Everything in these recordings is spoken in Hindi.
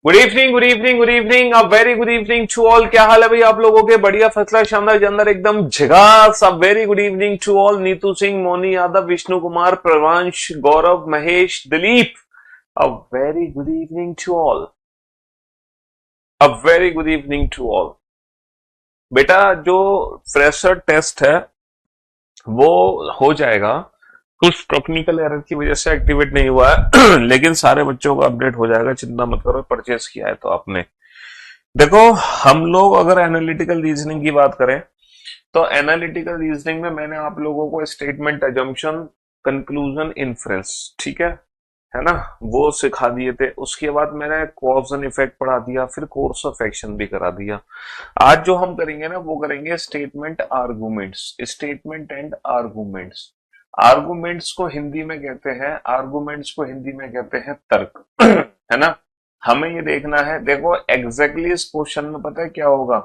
Good evening, good evening, good evening, a very good evening to all. क्या हाल है भाई आप लोगों के? बढ़िया, फसला, शानदार, जानदार, एकदम झकास। A very good evening to all. Neetu Singh, Moni Yadav, Vishnu Kumar, Pravansh, Gaurav, Mahesh, Dilip. A very good evening to all. A very good evening to all. बेटा, जो फ्रेशर टेस्ट है वो हो जाएगा। कुछ टेक्निकल एरर की वजह से एक्टिवेट नहीं हुआ है लेकिन सारे बच्चों का अपडेट हो जाएगा, चिंता मत करो। परचेस किया है तो आपने। देखो, हम लोग अगर एनालिटिकल रीजनिंग की बात करें तो एनालिटिकल रीजनिंग में मैंने आप लोगों को स्टेटमेंट, अजम्पशन, कंक्लूजन, इन्फ्रेंस, ठीक है ना, वो सिखा दिए थे। उसके बाद मैंने कॉज एंड इफेक्ट पढ़ा दिया, फिर कोर्स ऑफ एक्शन भी करा दिया। आज जो हम करेंगे ना वो करेंगे statement arguments, statement and arguments. Arguments को हिंदी में कहते हैं, आर्गुमेंट्स को हिंदी में कहते हैं तर्क है ना। हमें ये देखना है, देखो एग्जैक्टली इस क्वेश्चन में पता है क्या होगा।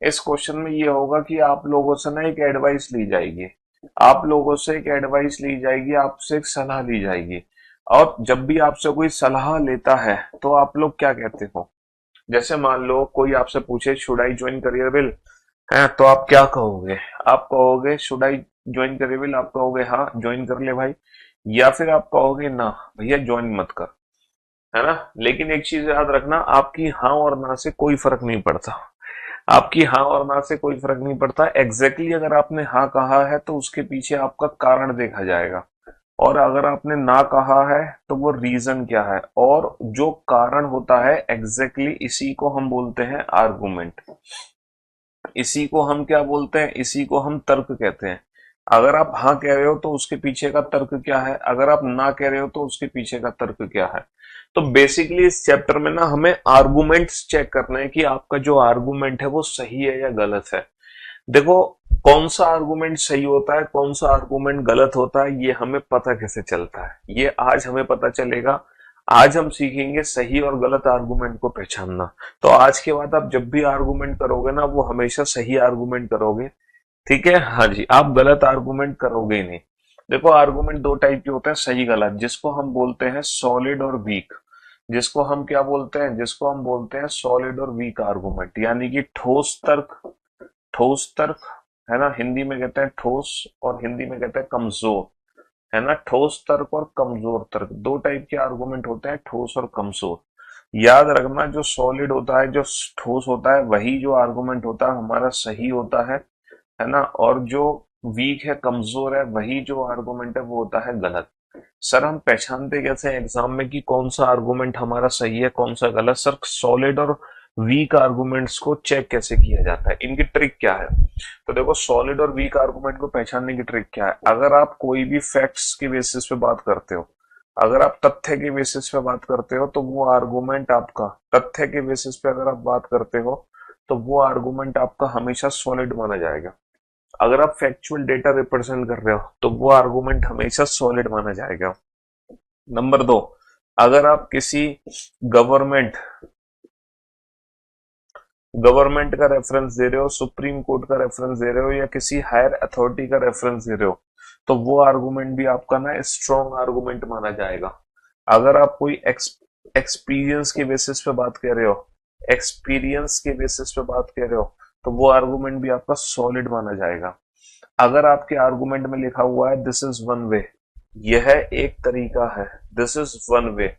इस क्वेश्चन में ये होगा कि आप लोगों से ना एक एडवाइस ली जाएगी, आप लोगों से एक एडवाइस ली जाएगी, आपसे एक सलाह ली जाएगी। और जब भी आपसे कोई सलाह लेता है तो आप लोग क्या कहते हो? जैसे मान लो कोई आपसे पूछे should I join career will, है तो आप क्या कहोगे? आप कहोगे should I join career will, आप कहोगे हाँ ज्वाइन कर ले भाई, या फिर आप कहोगे ना भैया ज्वाइन मत कर, है ना। लेकिन एक चीज याद रखना, आपकी हाँ और ना से कोई फर्क नहीं पड़ता। आपकी हाँ और ना से कोई फर्क नहीं पड़ता। एग्जैक्टली अगर आपने हाँ कहा है तो उसके पीछे आपका कारण देखा जाएगा, और अगर आपने ना कहा है तो वो रीजन क्या है, और जो कारण होता है एग्जैक्टली इसी को हम बोलते हैं आर्गुमेंट। इसी को हम क्या बोलते हैं? इसी को हम तर्क कहते हैं। अगर आप हाँ कह रहे हो तो उसके पीछे का तर्क क्या है, अगर आप ना कह रहे हो तो उसके पीछे का तर्क क्या है। तो बेसिकली इस चैप्टर में ना हमें आर्गुमेंट्स चेक करना है कि आपका जो आर्गुमेंट है वो सही है या गलत है। देखो, कौन सा आर्गुमेंट सही होता है, कौन सा आर्गुमेंट गलत होता है, ये हमें पता कैसे चलता है, ये आज हमें पता चलेगा। आज हम सीखेंगे सही और गलत आर्गुमेंट को पहचानना। तो आज के बाद आप जब भी आर्गुमेंट करोगे ना वो हमेशा सही आर्गुमेंट करोगे, ठीक है? हाँ जी, आप गलत आर्गुमेंट करोगे ही नहीं। देखो, आर्गुमेंट दो टाइप के होते हैं, सही गलत, जिसको हम बोलते हैं सॉलिड और वीक। जिसको हम क्या बोलते हैं? जिसको हम बोलते हैं सॉलिड और वीक आर्गुमेंट, यानी कि ठोस तर्क, ठोस तर्क, है ना। हिंदी में कहते हैं ठोस और हिंदी में कहते हैं कमजोर, है ना। ठोस तर्क और कमजोर तर्क, दो टाइप के आर्गुमेंट होते हैं, ठोस और कमजोर। याद रखना, जो सॉलिड होता है, जो ठोस होता है, वही जो आर्गुमेंट होता है हमारा सही होता है ना। और जो वीक है, कमजोर है, वही जो आर्गुमेंट है वो होता है गलत। सर, हम पहचानते कैसे हैं एग्जाम में कि कौन सा आर्गुमेंट हमारा सही है, कौन सा गलत? सर, सॉलिड और वीक आर्गुमेंट्स को चेक कैसे किया जाता है, इनकी ट्रिक क्या है? तो देखो, सॉलिड और वीक आर्गुमेंट को पहचानने की ट्रिक क्या है। अगर आप कोई भी फैक्ट्स के बेसिस पे बात करते हो, अगर आप तथ्य के बेसिस पे बात करते हो तो वो आर्गुमेंट आपका, तथ्य के बेसिस पे अगर आप बात करते हो तो वो आर्गुमेंट आपका हमेशा सॉलिड माना जाएगा। अगर आप फैक्चुअल डेटा रिप्रेजेंट कर रहे हो तो वो आर्गुमेंट हमेशा सॉलिड माना जाएगा। नंबर दो, अगर आप किसी गवर्नमेंट गवर्नमेंट का रेफरेंस दे रहे हो, सुप्रीम कोर्ट का रेफरेंस दे रहे हो, या किसी हायर अथॉरिटी का रेफरेंस दे रहे हो, तो वो आर्गुमेंट भी आपका ना स्ट्रॉन्ग आर्गुमेंट माना जाएगा। अगर आप कोई एक्सपीरियंस के बेसिस पे बात कर रहे हो, एक्सपीरियंस के बेसिस पे बात कर रहे हो, तो वो आर्गुमेंट भी आपका सॉलिड माना जाएगा। अगर आपके आर्गुमेंट में लिखा हुआ है दिस इज वन वे, यह एक तरीका है, दिस इज वन वे,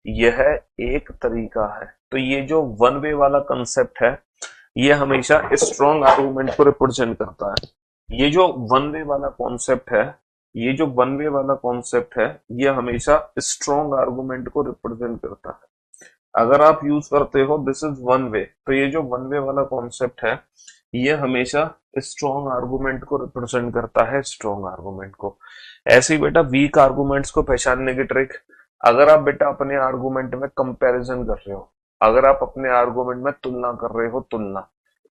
यह एक तरीका है, तो ये जो वन वे वाला कंसेप्ट है ये हमेशा स्ट्रॉन्ग आर्गुमेंट को रिप्रेजेंट करता है। ये जो वन वे वाला कॉन्सेप्ट है, ये जो वन वे वाला कॉन्सेप्ट है, ये हमेशा स्ट्रॉन्ग आर्गुमेंट को रिप्रेजेंट करता है। अगर आप यूज करते हो दिस इज वन वे, तो ये जो वन वे वाला कॉन्सेप्ट है ये हमेशा स्ट्रॉन्ग आर्गुमेंट को रिप्रेजेंट करता है, स्ट्रॉन्ग आर्गुमेंट को। ऐसे ही बेटा, वीक आर्गुमेंट्स को पहचानने की ट्रिक, अगर आप बेटा अपने आर्गुमेंट में कंपैरिजन कर रहे हो, अगर आप अपने आर्गुमेंट में तुलना कर रहे हो, तुलना,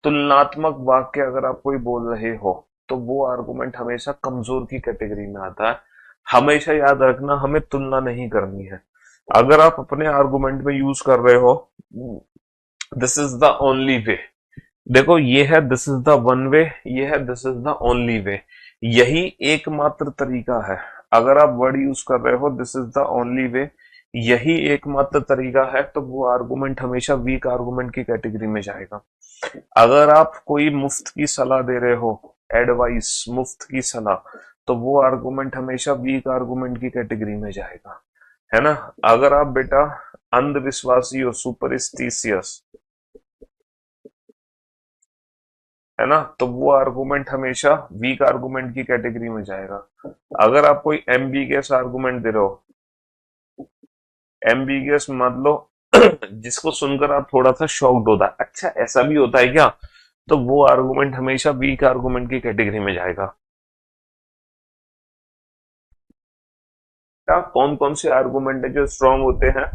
तुलनात्मक वाक्य अगर आप कोई बोल रहे हो, तो वो आर्गुमेंट हमेशा कमजोर की कैटेगरी में आता है। हमेशा याद रखना, हमें तुलना नहीं करनी है। अगर आप अपने आर्गुमेंट में यूज कर रहे हो this is the only way, देखो ये है दिस इज द वन वे, ये है this is the only way, यही एकमात्र तरीका है। अगर आप वर्ड यूज कर रहे हो this is the only way, यही एकमात्र तरीका है, तो वो आर्गुमेंट हमेशा वीक आर्गुमेंट की कैटेगरी में जाएगा। अगर आप कोई मुफ्त की सलाह दे रहे हो, एडवाइस, मुफ्त की सलाह, तो वो आर्गुमेंट हमेशा वीक आर्गुमेंट की कैटेगरी में जाएगा, है ना। अगर आप बेटा अंधविश्वासी हो, सुपरस्टिशियस, है ना, तो वो आर्गुमेंट हमेशा वीक आर्गुमेंट की कैटेगरी में जाएगा। अगर आप कोई एम्बिगियस आर्गुमेंट दे रहे हो, एम्बिगियस मतलब जिसको सुनकर आप थोड़ा सा शॉक्ड होता है, अच्छा ऐसा भी होता है क्या, तो वो आर्गुमेंट हमेशा वीक आर्गुमेंट की कैटेगरी में जाएगा। क्या कौन कौन से आर्गुमेंट है जो स्ट्रांग होते हैं,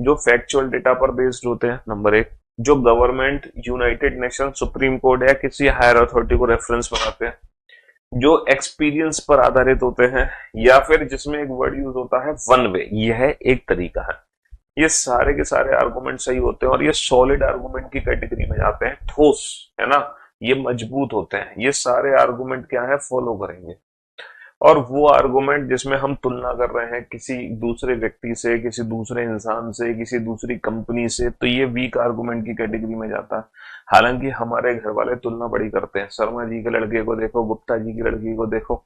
जो फैक्चुअल डेटा पर बेस्ड होते हैं? नंबर एक, जो government, United nation, supreme court या किसी हायर अथॉरिटी को रेफरेंस बनाते हैं, जो एक्सपीरियंस पर आधारित होते हैं, या फिर जिसमें एक वर्ड यूज होता है वन वे, यह एक तरीका है। ये सारे के सारे आर्गुमेंट सही होते हैं और ये सॉलिड आर्गुमेंट की कैटेगरी में जाते हैं, ठोस, है ना, ये मजबूत होते हैं। ये सारे आर्गुमेंट क्या है, फॉलो करेंगे। और वो आर्गुमेंट जिसमें हम तुलना कर रहे हैं किसी दूसरे व्यक्ति से, किसी दूसरे इंसान से, किसी दूसरी कंपनी से, तो ये वीक आर्गुमेंट की कैटेगरी में जाता है। हालांकि हमारे घर वाले तुलना बड़ी करते हैं, शर्मा जी के लड़के को देखो, गुप्ता जी की लड़की को देखो।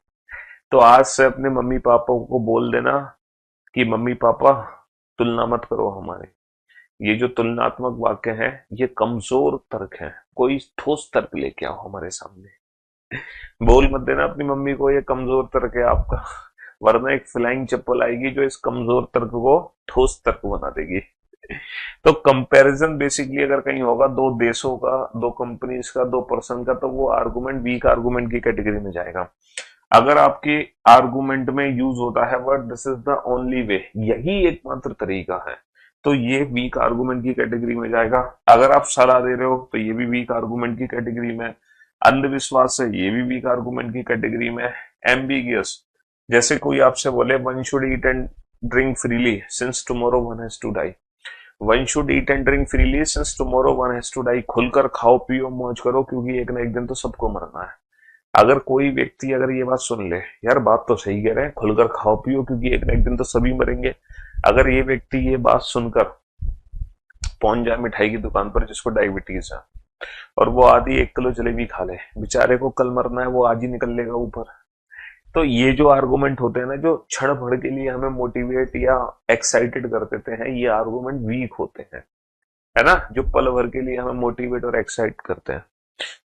तो आज से अपने मम्मी पापा को बोल देना कि मम्मी पापा तुलना मत करो हमारे। ये जो तुलनात्मक वाक्य हैं, ये कमजोर तर्क हैं, कोई ठोस तर्क लेके आओ हमारे सामने। बोल मत देना अपनी मम्मी को ये कमजोर तर्क है आपका, वरना एक फ्लाइंग चप्पल आएगी जो इस कमजोर तर्क को ठोस तर्क बना देगी। तो कंपैरिजन बेसिकली अगर कहीं होगा दो देशों का, दो कंपनीज का, दो पर्सन का, तो वो आर्गुमेंट वीक आर्गुमेंट की कैटेगरी में जाएगा। अगर आपके आर्गुमेंट में यूज होता है word this is the only way, यही एकमात्र तरीका है, तो ये वीक आर्गुमेंट की कैटेगरी में जाएगा। अगर आप सलाह दे रहे हो तो ये भी वीक आर्गुमेंट की कैटेगरी में। अंधविश्वास है, ये भी वीक आर्गुमेंट की कैटेगरी में। एम्बिगियस, जैसे कोई आपसे बोले one should eat and drink freely since tomorrow one has to die. One should eat and drink freely since tomorrow one has to die, खुलकर खाओ पियो मौज करो क्योंकि एक ना एक दिन तो सबको मरना है। अगर कोई व्यक्ति अगर ये बात सुन ले, यार बात तो सही कह रहे हैं, खुलकर खाओ पियो क्योंकि एक ना एक दिन तो सभी मरेंगे, अगर ये व्यक्ति ये बात सुनकर पहुंच जाए मिठाई की दुकान पर जिसको डायबिटीज है, और वो आधी 1 किलो जलेबी खा ले, बेचारे को कल मरना है, वो आज ही निकल लेगा ऊपर। तो ये जो आर्गुमेंट होते हैं ना, जो क्षण भर के लिए हमें मोटिवेट या एक्साइटेड कर देते हैं, ये आर्गुमेंट वीक होते हैं, है ना, जो पल भर के लिए हमें मोटिवेट और एक्साइट करते हैं।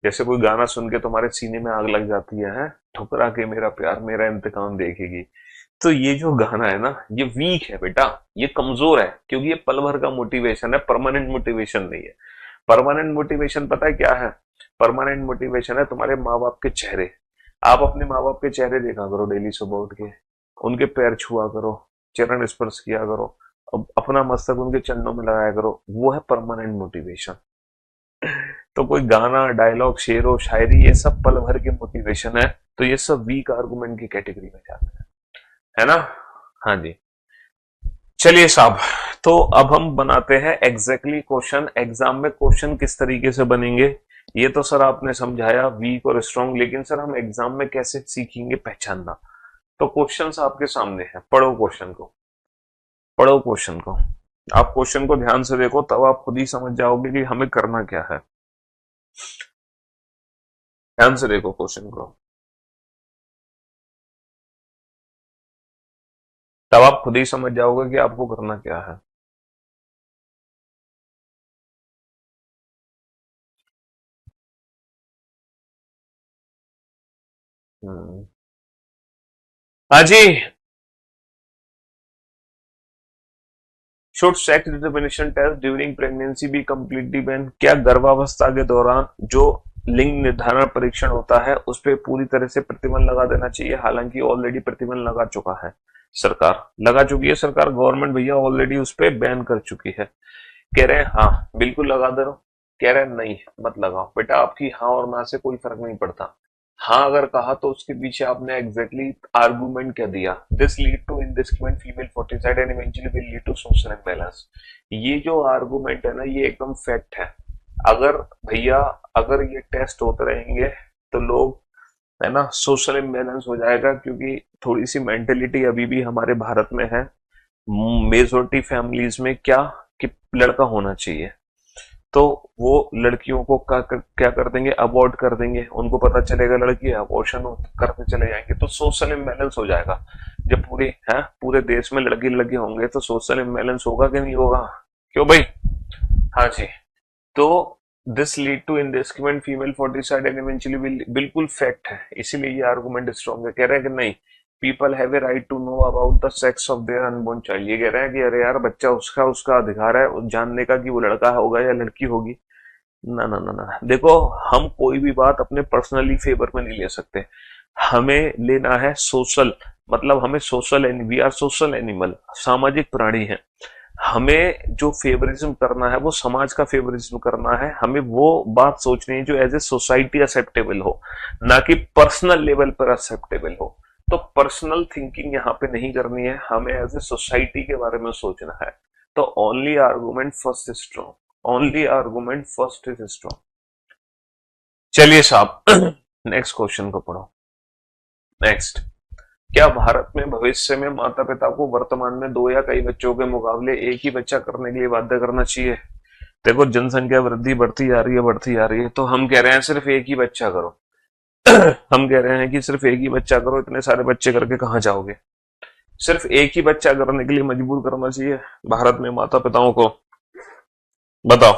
जैसे कोई गाना सुन के तुम्हारे सीने में आग लग जाती है, ठुकरा के मेरा प्यार मेरा इंतकाम देखेगी, तो ये जो गाना है ना, ये वीक है बेटा, ये कमजोर है, क्योंकि ये पल भर का मोटिवेशन है, परमानेंट मोटिवेशन नहीं है। परमानेंट मोटिवेशन पता है क्या है? परमानेंट मोटिवेशन है तुम्हारे माँ बाप के चेहरे। आप अपने माँ बाप के चेहरे देखा करो डेली सुबह उठ के, उनके पैर छुआ करो, चरण स्पर्श किया करो, अपना मस्तक उनके चरणों में लगाया करो, वो है परमानेंट मोटिवेशन। तो कोई गाना, डायलॉग, शेर व शायरी, ये सब पल भर के मोटिवेशन है, तो ये सब वीक आर्गुमेंट की कैटेगरी में जाता है ना। हाँ जी, चलिए साहब, तो अब हम बनाते हैं एग्जैक्टली क्वेश्चन। एग्जाम में क्वेश्चन किस तरीके से बनेंगे ये तो सर आपने समझाया, वीक और स्ट्रॉन्ग, लेकिन सर हम एग्जाम में कैसे सीखेंगे पहचानना? तो क्वेश्चंस आपके सामने हैं, पढ़ो क्वेश्चन को, पढ़ो क्वेश्चन को। आप क्वेश्चन को ध्यान से देखो, तब आप खुद ही समझ जाओगे कि हमें करना क्या है। ध्यान से देखो क्वेश्चन को, तब आप खुद ही समझ जाओगे कि आपको करना क्या है। हम्म। हाँ जी। Should sex determination test during pregnancy be completely ban? क्या गर्भावस्था के दौरान जो लिंग निर्धारण परीक्षण होता है उस पर पूरी तरह से प्रतिबंध लगा देना चाहिए? हालांकि ऑलरेडी प्रतिबंध लगा चुका है सरकार, लगा चुकी है सरकार, गवर्नमेंट भैया ऑलरेडी उस पर बैन कर चुकी है। कह रहे हैं हाँ बिल्कुल लगा दे रहा, कह रहे हैं नहीं मत लगाओ बेटा, आपकी हाँ और ना से कोई फर्क नहीं पड़ता। हाँ अगर कहा तो उसके पीछे आपने एग्जैक्टली आर्गुमेंट क्या दिया, this lead to indiscriminate female foeticide and eventually will lead to social imbalance. ये जो आर्गुमेंट है ना, ये एकदम फैक्ट है। अगर भैया अगर ये टेस्ट होते रहेंगे तो लोग, है ना, सोशल इम्बैलेंस हो जाएगा, क्योंकि थोड़ी सी मेंटेलिटी अभी भी हमारे भारत में है मेजोरिटी फैमिलीज में क्या कि लड़का होना चाहिए, तो वो लड़कियों को क्या कर देंगे, अबॉर्ट कर देंगे। उनको पता चलेगा लड़की है, अबॉर्शन करते चले जाएंगे, तो सोशल इम्बैलेंस हो जाएगा। जब पूरे देश में लड़के लड़के होंगे तो सोशल इम्बैलेंस होगा कि नहीं होगा? क्यों भाई? हाँ जी। तो this lead to indiscriminate female foeticide and eventually, बिल्कुल फैक्ट है, इसीलिए ये आर्गुमेंट स्ट्रॉन्ग है। कह रहे हैं कि नहीं, people have a right to know about the sex of their unborn child. ये कह रहे हैं कि अरे यार, बच्चा उसका उसका अधिकार है जानने का कि वो लड़का होगा या लड़की होगी। ना ना ना ना, देखो, हम कोई भी बात अपने पर्सनली फेवर में नहीं ले सकते। हमें लेना है सोशल, मतलब हमें social, we are social animal, सामाजिक प्राणी है। हमें जो फेवरिज्म करना है वो समाज का फेवरिज्म करना है। हमें वो बात सोचनी है जो एज ए सोसाइटी एक्सेप्टेबल हो, ना कि पर्सनल लेवल पर एक्सेप्टेबल हो। तो पर्सनल थिंकिंग यहाँ पे नहीं करनी है, हमें एज ए सोसाइटी के बारे में सोचना है। तो only argument first is strong, only argument first is strong. चलिए साहब, नेक्स्ट क्वेश्चन को पढ़ो। नेक्स्ट, क्या भारत में भविष्य में माता पिता को वर्तमान में दो या कई बच्चों के मुकाबले एक ही बच्चा करने के लिए बाध्य करना चाहिए? देखो, जनसंख्या वृद्धि बढ़ती जा रही है, बढ़ती जा रही है, तो हम कह रहे हैं सिर्फ एक ही बच्चा करो। हम कह रहे हैं कि सिर्फ एक ही बच्चा करो, इतने सारे बच्चे करके कहाँ जाओगे? सिर्फ एक ही बच्चा करने के लिए मजबूर करना चाहिए भारत में माता पिताओं को? बताओ,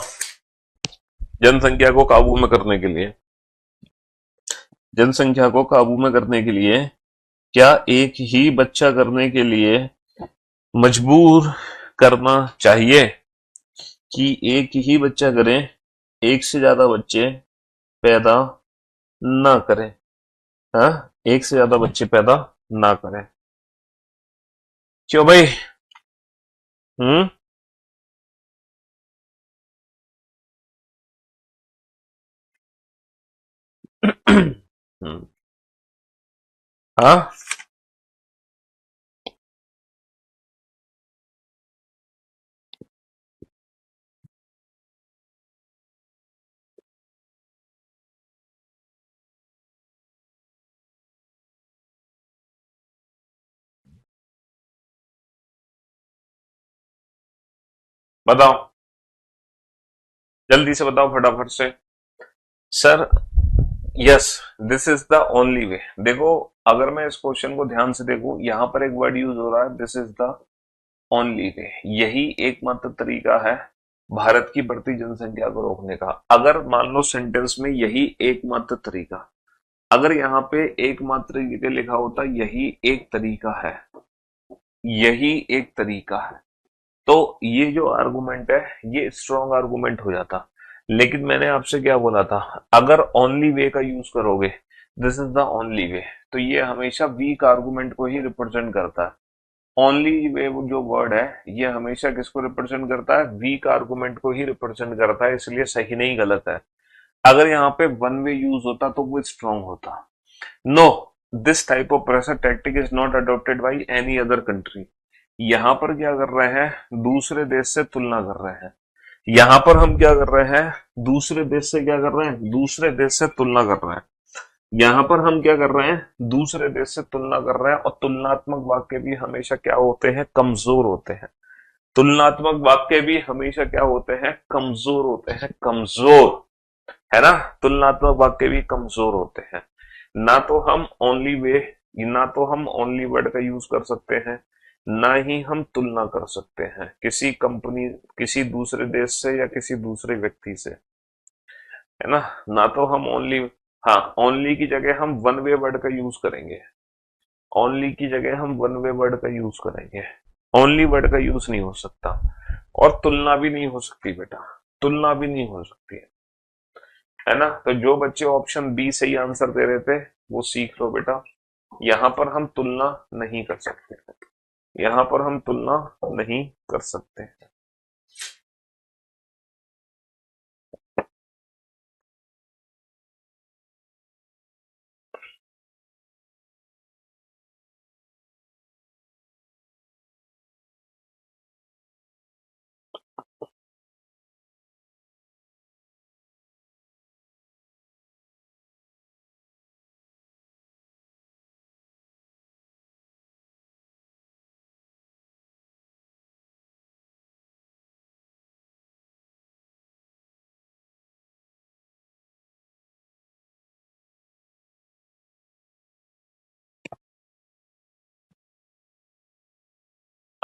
जनसंख्या को काबू में करने के लिए, जनसंख्या को काबू में करने के लिए क्या एक ही बच्चा करने के लिए मजबूर करना चाहिए कि एक ही बच्चा करें, एक से ज्यादा बच्चे पैदा ना करें? हाँ, एक से ज्यादा बच्चे पैदा ना करें। क्यों भाई? हम्म। हाँ, बताओ, जल्दी से बताओ, फटाफट से। Sir, yes, this is the only way. देखो, अगर मैं इस क्वेश्चन को ध्यान से देखूं, यहां पर एक वर्ड यूज हो रहा है, this is the only way. यही एकमात्र तरीका है भारत की बढ़ती जनसंख्या को रोकने का। अगर मान लो सेंटेंस में यही एकमात्र तरीका, अगर यहाँ पे एकमात्र ये लिखा होता यही एक तरीका है, यही एक तरीका है, तो ये जो आर्गुमेंट है ये स्ट्रॉन्ग आर्गुमेंट हो जाता। लेकिन मैंने आपसे क्या बोला था, अगर ओनली वे का यूज करोगे, this is the only way, तो ये हमेशा वीक आर्गुमेंट को ही रिप्रेजेंट करता है। ओनली वे जो वर्ड है, ये हमेशा किसको रिप्रेजेंट करता है? वीक आर्गुमेंट को ही रिप्रेजेंट करता है, इसलिए सही नहीं गलत है। अगर यहाँ पे वन वे यूज होता तो वो स्ट्रॉन्ग होता। No, this type of pressure tactic is not adopted by any other country. यहां पर क्या कर रहे हैं, दूसरे देश से तुलना कर रहे हैं। यहां पर हम क्या कर रहे हैं, दूसरे देश से क्या कर रहे हैं, दूसरे देश से तुलना कर रहे हैं। यहां पर हम क्या कर रहे हैं, दूसरे देश से तुलना कर रहे हैं। और तुलनात्मक वाक्य भी हमेशा क्या होते हैं, कमजोर होते हैं। तुलनात्मक वाक्य भी हमेशा क्या होते हैं, कमजोर होते हैं, कमजोर, है ना? तुलनात्मक वाक्य भी कमजोर होते हैं। ना तो हम ओनली वे, ना तो हम ओनली वर्ड का यूज कर सकते हैं, ना ही हम तुलना कर सकते हैं किसी कंपनी, किसी दूसरे देश से या किसी दूसरे व्यक्ति से, है ना? ना तो हम ओनली, हाँ, ओनली की जगह हम वन वे वर्ड का यूज करेंगे। ओनली की जगह हम वन वे वर्ड का यूज करेंगे, ओनली वर्ड का यूज नहीं हो सकता। और तुलना भी नहीं हो सकती बेटा, तुलना भी नहीं हो सकती है ना? तो जो बच्चे ऑप्शन बी सही आंसर दे रहे थे वो सीख लो बेटा, यहां पर हम तुलना नहीं कर सकते, यहां पर हम तुलना नहीं कर सकते।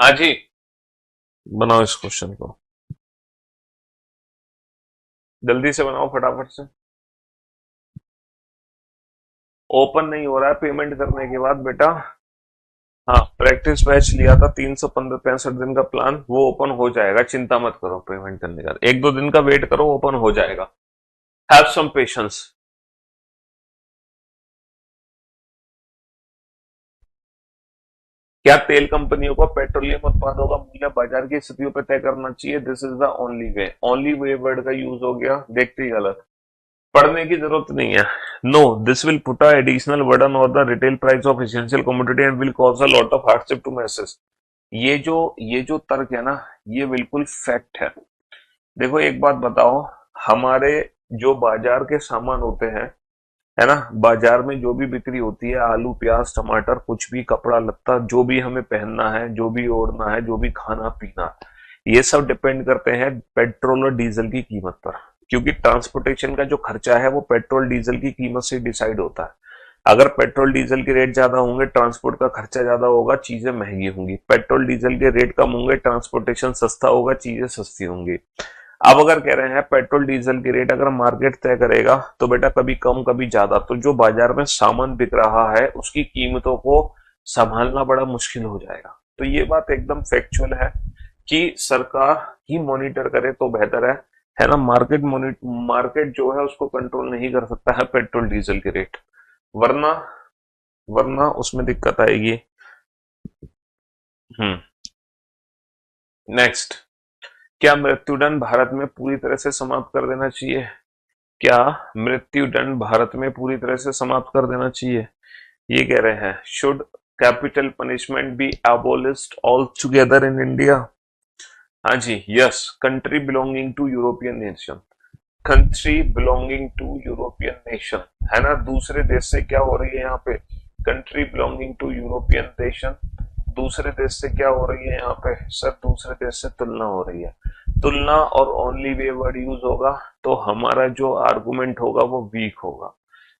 हाँ जी, बनाओ इस क्वेश्चन को, जल्दी से बनाओ फटाफट से। ओपन नहीं हो रहा है पेमेंट करने के बाद बेटा। हाँ, प्रैक्टिस बैच लिया था 365 दिन का प्लान, वो ओपन हो जाएगा, चिंता मत करो। पेमेंट करने का 1-2 दिन का वेट करो, ओपन हो जाएगा। Have some patience. क्या तेल कंपनियों को पेट्रोलियम उत्पादों का मूल्य बाजार की स्थितियों पर तय करना चाहिए? This is the only way. Only way word का यूज हो गया, देखते ही गलत। पढ़ने की जरूरत नहीं है। No, this will put a additional burden on the retail price of essential commodity and will cause a lot of hardship to masses. ये जो तर्क है ना, ये बिल्कुल फैक्ट है। देखो एक बात बताओ, हमारे जो बाजार के सामान होते हैं, है ना, बाजार में जो भी बिक्री होती है, आलू प्याज टमाटर कुछ भी, कपड़ा लत्ता जो भी हमें पहनना है, जो भी ओढ़ना है, जो भी खाना पीना, ये सब डिपेंड करते हैं पेट्रोल और डीजल की कीमत पर। क्योंकि ट्रांसपोर्टेशन का जो खर्चा है वो पेट्रोल डीजल की कीमत से डिसाइड होता है। अगर पेट्रोल डीजल के रेट ज्यादा होंगे, ट्रांसपोर्ट का खर्चा ज्यादा होगा, चीजें महंगी होंगी। पेट्रोल डीजल के रेट कम होंगे, ट्रांसपोर्टेशन सस्ता होगा, चीजें सस्ती होंगी। अब अगर कह रहे हैं पेट्रोल डीजल की रेट अगर मार्केट तय करेगा तो बेटा कभी कम कभी ज्यादा, तो जो बाजार में सामान बिक रहा है उसकी कीमतों को संभालना बड़ा मुश्किल हो जाएगा। तो ये बात एकदम फैक्चुअल है कि सरकार ही मॉनिटर करे तो बेहतर है ना। मार्केट जो है उसको कंट्रोल नहीं कर सकता है पेट्रोल डीजल के रेट, वरना वरना उसमें दिक्कत आएगी। हम्म। नेक्स्ट, क्या मृत्युदंड भारत में पूरी तरह से समाप्त कर देना चाहिए? क्या मृत्युदंड भारत में पूरी तरह से समाप्त कर देना चाहिए? ये कह रहे हैं, should capital punishment be abolished all together in India? हाँ जी, yes. Country belonging to European nation, country belonging to European nation, है ना। दूसरे देश से क्या हो रही है यहाँ पे? Country belonging to European nation. दूसरे देश से क्या हो रही है यहाँ पे सर? दूसरे देश से तुलना हो रही है। तुलना और ओनली वे वर्ड यूज होगा तो हमारा जो आर्गुमेंट होगा वो वीक होगा।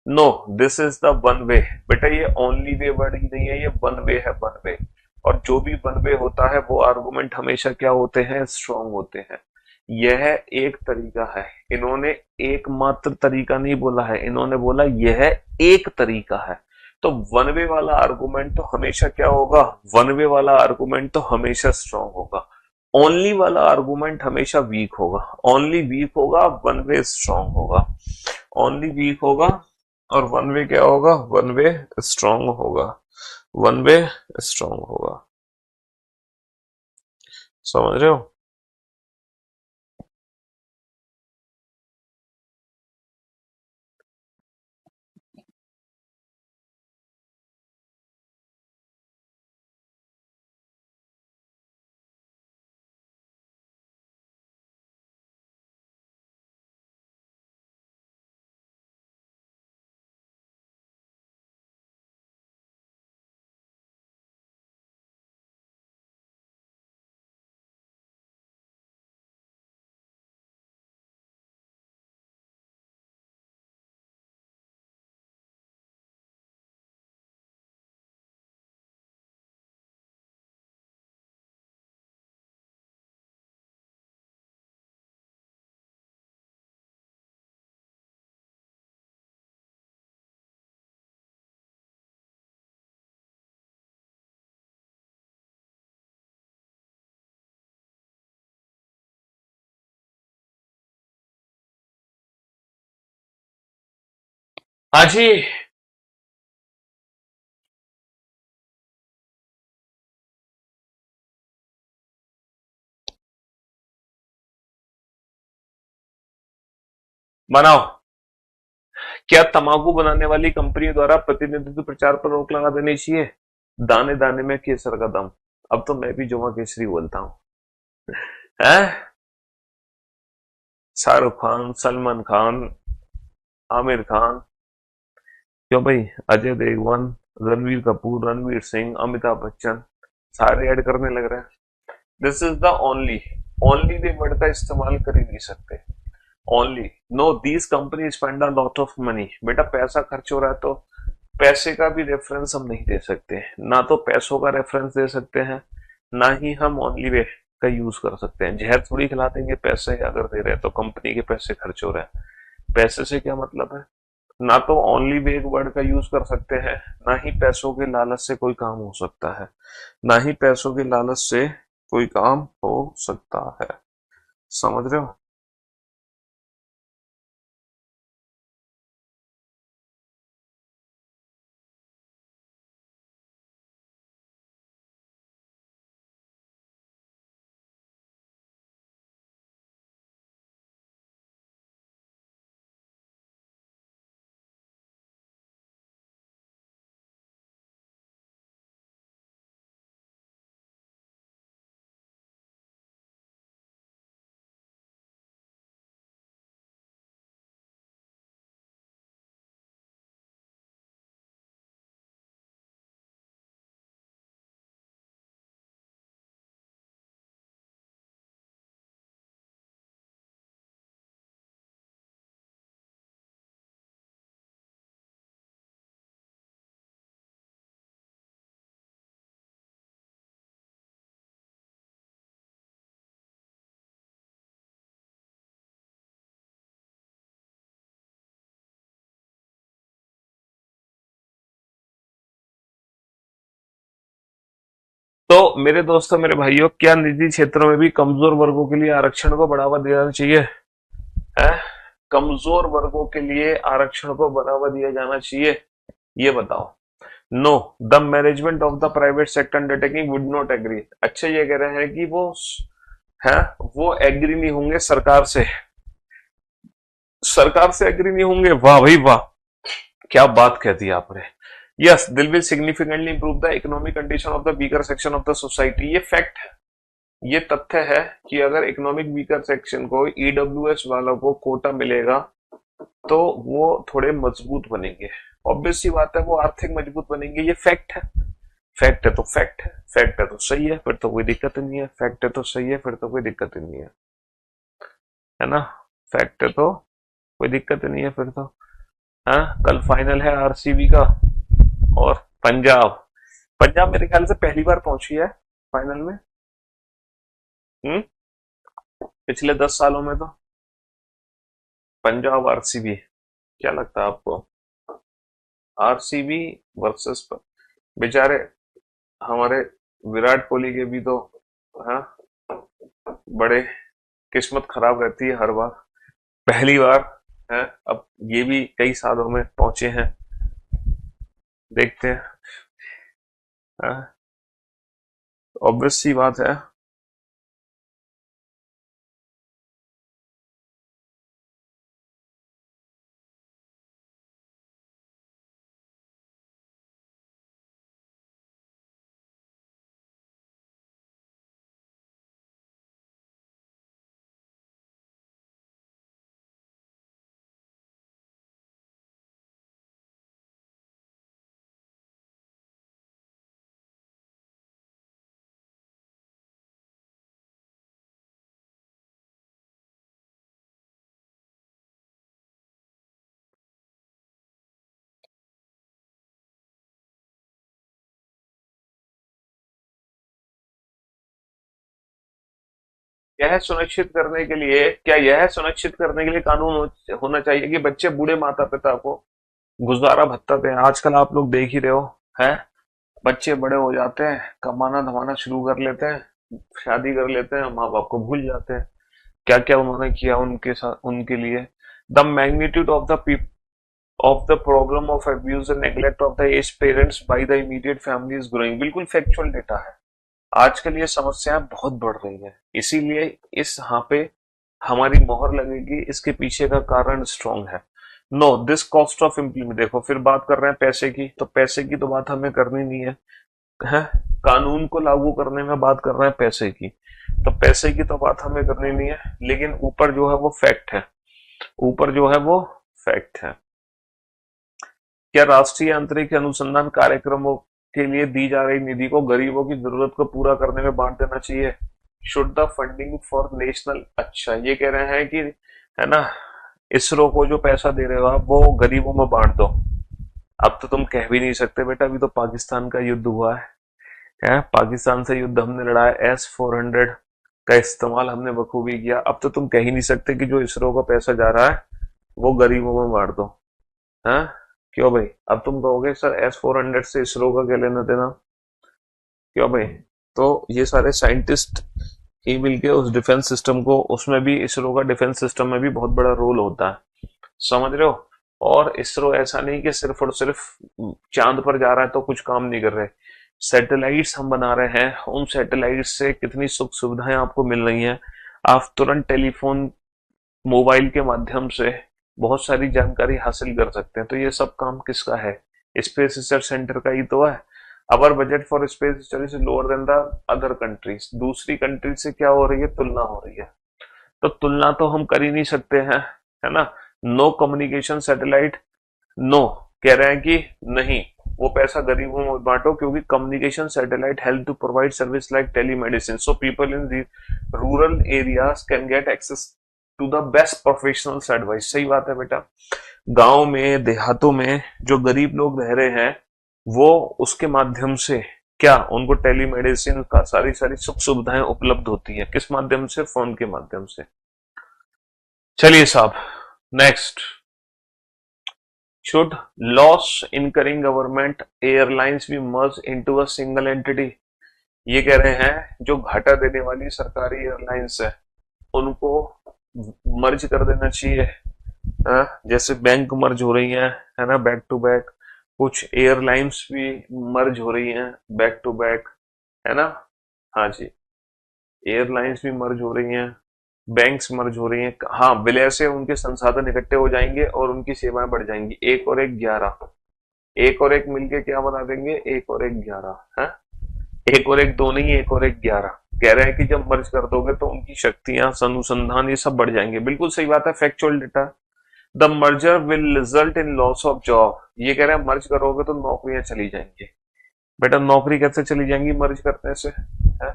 No, this is the one way. बेटा ये ओनली वे वर्ड ही नहीं है, ये वन वे है, वन वे। और जो भी वन वे होता है वो आर्गुमेंट हमेशा क्या होते हैं? स्ट्रॉन्ग होते हैं। यह एक तरीका है, इन्होंने एकमात्र तरीका नहीं बोला है, इन्होंने बोला यह एक तरीका है। तो वन वे वाला आर्गुमेंट तो हमेशा क्या होगा? वन वे वाला आर्गुमेंट तो हमेशा स्ट्रॉन्ग होगा। ओनली वाला आर्गुमेंट हमेशा वीक होगा। ओनली वीक होगा, वन वे स्ट्रॉन्ग होगा। ओनली वीक होगा और वन वे क्या होगा? वन वे स्ट्रॉन्ग होगा। वन वे स्ट्रॉन्ग होगा। समझ रहे हो? हाँ जी, बनाओ। क्या तंबाकू बनाने वाली कंपनी द्वारा प्रतिनिधित्व प्रचार पर रोक लगा देनी चाहिए? दाने दाने में केसर का दम। अब तो मैं भी जुमा केसरी बोलता हूँ। है, शाहरुख खान, सलमान खान, आमिर खान, क्यों भाई, अजय देवगन, रणवीर कपूर, रणवीर सिंह, अमिताभ बच्चन, सारे ऐड करने लग रहे हैं। This is the only. Only way word का इस्तेमाल कर ही नहीं सकते। Only, no, these company spend a lot of money. बेटा पैसा खर्च हो रहा है तो पैसे का भी रेफरेंस हम नहीं दे सकते, ना तो पैसों का रेफरेंस दे सकते हैं, ना ही हम ओनली वे का यूज कर सकते हैं। जहर थोड़ी खिला देंगे, पैसे अगर दे रहे हैं तो कंपनी के पैसे खर्च हो रहे हैं। पैसे से क्या मतलब है? ना तो ओनली वे एक वर्ड का यूज कर सकते हैं, ना ही पैसों के लालच से कोई काम हो सकता है, ना ही पैसों के लालच से कोई काम हो सकता है। समझ रहे हो? तो मेरे दोस्तों, मेरे भाइयों, क्या निजी क्षेत्रों में भी कमजोर वर्गों के लिए आरक्षण को बढ़ावा दिया जाना चाहिए? है? कमजोर वर्गों के लिए आरक्षण को बढ़ावा दिया जाना चाहिए, ये बताओ। No, the management of the private sector undertaking would not agree. अच्छा, ये कह रहे हैं कि है वो एग्री नहीं होंगे सरकार से। सरकार से एग्री नहीं होंगे? वाह भाई वाह, क्या बात कह दी आपने। यस, दिल will significantly improve the economic condition of the weaker section of the society. ये फैक्ट है, ये तथ्य है कि अगर इकोनॉमिक वीकर सेक्शन को, ईडब्ल्यूएस वालों को कोटा मिलेगा तो वो थोड़े मजबूत बनेंगे। ऑब्वियस सी बात है, वो आर्थिक मजबूत बनेंगे। ये फैक्ट है। फैक्ट है तो फैक्ट है, फैक्ट है तो सही है, फिर तो कोई दिक्कत नहीं है। फैक्ट है तो सही है, फिर तो कोई दिक्कत नहीं है ना? फैक्ट है तो कोई दिक्कत नहीं है फिर तो। हाँ, कल फाइनल है आरसीबी का और पंजाब। पंजाब मेरे ख्याल से पहली बार पहुंची है फाइनल में। हम्म। पिछले 10 सालों में तो पंजाब आरसीबी, क्या लगता है आपको? आरसीबी वर्सेस, बेचारे हमारे विराट कोहली के भी तो, हाँ, बड़े किस्मत खराब रहती है हर बार। पहली बार है, अब ये भी कई सालों में पहुंचे हैं। देखते हैं। ऑब्वियस सी बात है। यह सुनिश्चित करने के लिए, क्या यह सुनिश्चित करने के लिए कानून होना चाहिए कि बच्चे बूढ़े माता पिता को गुजारा भत्ता दें? आजकल आप लोग देख ही रहे हो, हैं? बच्चे बड़े हो जाते हैं, कमाना धमाना शुरू कर लेते हैं, शादी कर लेते हैं, माँ बाप को भूल जाते हैं। क्या क्या उन्होंने किया उनके साथ, उनके लिए। The magnitude of the problem of abuse and neglect of the age parents by the immediate family is growing. बिल्कुल फैक्चुअल डेटा है। आजकल ये समस्याएं बहुत बढ़ रही हैं, इसीलिए इस यहाँ पे हमारी मोहर लगेगी। इसके पीछे का कारण स्ट्रॉन्ग है। No, this cost of implement, देखो फिर बात कर रहे हैं पैसे की, तो पैसे की तो बात हमें करनी नहीं है? कानून को लागू करने में बात कर रहे हैं पैसे की, तो पैसे की तो बात हमें करनी नहीं है। लेकिन ऊपर जो है वो फैक्ट है, ऊपर जो है वो फैक्ट है। क्या राष्ट्रीय अंतरिक्ष अनुसंधान कार्यक्रमों के लिए दी जा रही निधि को गरीबों की जरूरत को पूरा करने में बांट देना चाहिए? Should the funding for national, अच्छा ये कह रहे हैं कि, है ना, इसरो को जो पैसा दे रहे हो आप वो गरीबों में बांट दो। अब तो तुम कह भी नहीं सकते बेटा, अभी तो पाकिस्तान का युद्ध हुआ है। है, पाकिस्तान से युद्ध हमने लड़ा है, S-400 का इस्तेमाल हमने बखूबी किया। अब तो तुम कह ही नहीं सकते कि जो इसरो का पैसा जा रहा है वो गरीबों में बांट दो, है? क्यों भाई? अब तुम कहोगे सर S-400 से इसरो का क्या लेना देना? क्यों भाई? तो ये सारे साइंटिस्ट ही मिलके उस डिफेंस सिस्टम को, उसमें भी इसरो का डिफेंस सिस्टम में भी बहुत बड़ा रोल होता है, समझ रहे हो? और इसरो ऐसा नहीं कि सिर्फ और सिर्फ चांद पर जा रहा है तो कुछ काम नहीं कर रहे। सैटेलाइट्स हम बना रहे हैं, उन सैटेलाइट से कितनी सुख सुविधाएं आपको मिल रही हैं। आप तुरंत टेलीफोन, मोबाइल के माध्यम से बहुत सारी जानकारी हासिल कर सकते हैं। तो ये सब काम किसका है? स्पेस रिसर्च सेंटर का ही तो है। Our budget for space research is lower than the other countries. दूसरी कंट्री से क्या हो रही है? तुलना हो रही है। तो तुलना तो हम कर ही नहीं सकते हैं, है ना? नो कम्युनिकेशन सैटेलाइट, नो कह रहे हैं कि नहीं, वो पैसा गरीबों में बांटो, क्योंकि communication satellite help to provide service like telemedicine, so people in rural areas can get access to the best professionals advice. सही बात है बेटा। गांव में, देहातों में जो गरीब लोग रह रहे हैं, वो उसके माध्यम से क्या उनको टेलीमेडिसिन का सारी सारी सुख सुविधाएं उपलब्ध होती है। किस माध्यम से? फोन के माध्यम से। चलिए साहब, next. Should loss incurring government airlines B merge into a single entity? ये कह रहे हैं जो घाटा देने वाली सरकारी एयरलाइंस है उनको मर्ज कर देना चाहिए। जैसे बैंक मर्ज हो रही है ना, बैक टू बैक। कुछ एयरलाइंस भी मर्ज हो रही हैं बैक टू बैक, है ना? हाँ जी, एयरलाइंस भी मर्ज हो रही हैं, बैंक्स मर्ज हो रही हैं। हाँ, विलय से उनके संसाधन इकट्ठे हो जाएंगे और उनकी सेवाएं बढ़ जाएंगी। एक और एक 11, एक और एक मिलके क्या बना देंगे? एक और एक 11 है। एक और एक दो नहीं, एक और एक 11। कह रहे हैं कि जब मर्ज कर दोगे तो उनकी शक्तियां, अनुसंधान, ये सब बढ़ जाएंगे। बिल्कुल सही बात है, factual data. The merger will result in loss of job. ये कह रहे हैं मर्ज करोगे तो नौकरियां चली जाएंगी। बेटा नौकरी कैसे चली जाएंगी मर्ज करने से? है?